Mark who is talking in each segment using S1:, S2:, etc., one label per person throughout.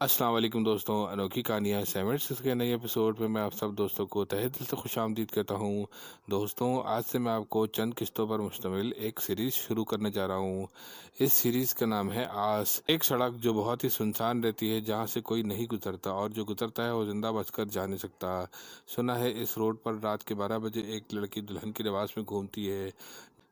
S1: अस्सलाम वालेकुम दोस्तों, अनोखी कहानियाँ सेवेंट्स के नए एपिसोड में मैं आप सब दोस्तों को तहे दिल से खुशामदीद कहता हूँ। दोस्तों, आज से मैं आपको चंद किस्तों पर मुश्तमिल एक सीरीज़ शुरू करने जा रहा हूँ। इस सीरीज़ का नाम है आस। एक सड़क जो बहुत ही सुनसान रहती है, जहाँ से कोई नहीं गुजरता और जो गुजरता है वो जिंदा बचकर जा नहीं सकता। सुना है इस रोड पर रात के 12 बजे एक लड़की दुल्हन के लिबास में घूमती है,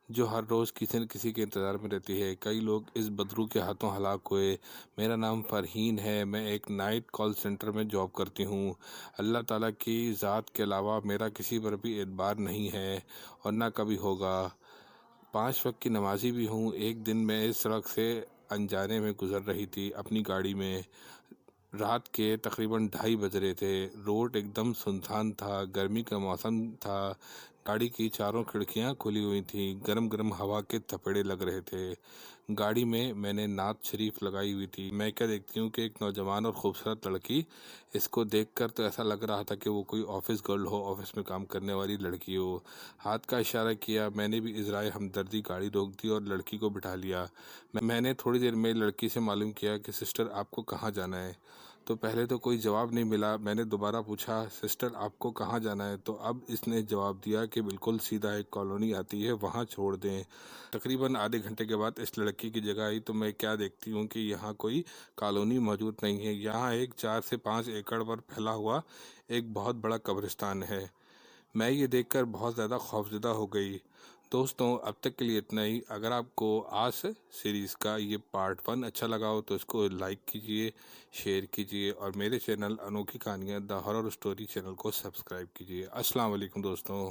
S1: जो हर रोज़ किसी न किसी के इंतज़ार में रहती है। कई लोग इस बदरू के हाथों हलाक हुए। मेरा नाम फ़रहीन है, मैं एक नाइट कॉल सेंटर में जॉब करती हूँ। अल्लाह ताला की ज़ात के अलावा मेरा किसी पर भी एतबार नहीं है और ना कभी होगा। 5 वक्त की नमाजी भी हूँ। एक दिन मैं इस सड़क से अनजाने में गुज़र रही थी अपनी गाड़ी में। रात के तकरीबन 2:30 बज रहे थे। रोड एकदम सुनसान था, गर्मी का मौसम था। गाड़ी की चारों खिड़कियां खुली हुई थीं, गरम गरम हवा के थपेड़े लग रहे थे। गाड़ी में मैंने नात शरीफ लगाई हुई थी। मैं क्या देखती हूँ कि एक नौजवान और खूबसूरत लड़की। इसको देखकर तो ऐसा लग रहा था कि वो कोई ऑफिस गर्ल हो, ऑफिस में काम करने वाली लड़की हो। हाथ का इशारा किया, मैंने भी इजराए हमदर्दी गाड़ी रोक दी और लड़की को बिठा लिया। मैंने थोड़ी देर में लड़की से मालूम किया कि सिस्टर, आपको कहाँ जाना है। तो पहले तो कोई जवाब नहीं मिला। मैंने दोबारा पूछा, सिस्टर आपको कहाँ जाना है। तो अब इसने जवाब दिया कि बिल्कुल सीधा एक कॉलोनी आती है, वहाँ छोड़ दें। तकरीबन आधे घंटे के बाद इस लड़की की जगह आई तो मैं क्या देखती हूँ कि यहाँ कोई कॉलोनी मौजूद नहीं है। यहाँ एक 4 से 5 एकड़ पर फैला हुआ एक बहुत बड़ा कब्रिस्तान है। मैं ये देखकर बहुत ज़्यादा खौफजदा हो गई। दोस्तों, अब तक के लिए इतना ही। अगर आपको आस सीरीज़ का ये पार्ट 1 अच्छा लगा हो तो इसको लाइक कीजिए, शेयर कीजिए और मेरे चैनल अनोखी कहानियाँ द हॉरर स्टोरी चैनल को सब्सक्राइब कीजिए। अस्सलाम वालेकुम दोस्तों।